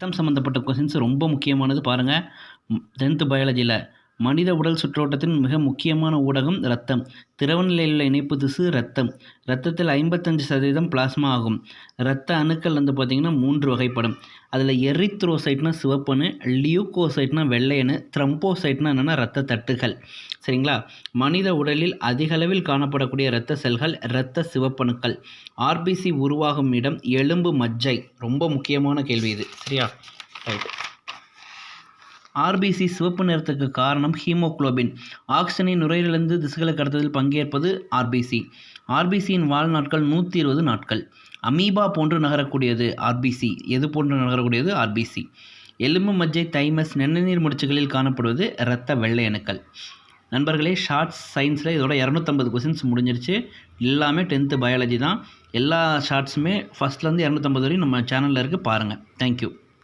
ரத்தம் சம்மந்தப்பட்ட கொஷின்ஸ் ரொம்ப முக்கியமானது பாருங்கள். 10th பயாலஜியில் மனித உடல் சுற்றோட்டத்தின் மிக முக்கியமான ஊடகம் இரத்தம். திரவ நிலையில் உள்ள இணைப்பு திசு இரத்தம். இரத்தத்தில் 55% பிளாஸ்மா ஆகும். இரத்த அணுக்கள் வந்து பார்த்திங்கன்னா 3 வகைப்படும். அதில் எரித்ரோசைட்னா சிவப்பணு, லியூக்கோசைட்னா வெள்ளையணு, த்ரம்போசைட்னா என்னென்னா இரத்த தட்டுகள். சரிங்களா? மனித உடலில் அதிக அளவில் காணப்படக்கூடிய இரத்த செல்கள் இரத்த சிவப்பணுக்கள். ஆர்பிசி உருவாகும் இடம் எலும்பு மஜ்ஜை. ரொம்ப முக்கியமான கேள்வி இது. சரியா? ரைட். ஆர்பிசி சிவப்பு நிறத்துக்கு காரணம் ஹீமோகுளோபின். ஆக்சிஜனை நுரையீரலிருந்து திசுக்களை கடத்துவதில் பங்கேற்பது ஆர்பிசி. ஆர்பிசியின் வாழ்நாட்கள் 120 நாட்கள். அமீபா போன்று நகரக்கூடியது ஆர்பிசி. எது போன்று நகரக்கூடியது? ஆர்பிசி. எலும்பு மஜ்ஜை, தைமஸ், நெண்ணநீர் முடிச்சுகளில் காணப்படுவது இரத்த வெள்ளை அணுக்கள். நண்பர்களே, ஷார்ட்ஸ் சயின்ஸில் இதோட 250 கொஸ்டின்ஸ் முடிஞ்சிருச்சு. எல்லாமே 10th பயாலஜி தான். எல்லா ஷார்ட்ஸுமே ஃபஸ்ட்லேருந்து 250 வரையும் நம்ம சேனலில் இருக்குது, பாருங்கள். தேங்க்யூ.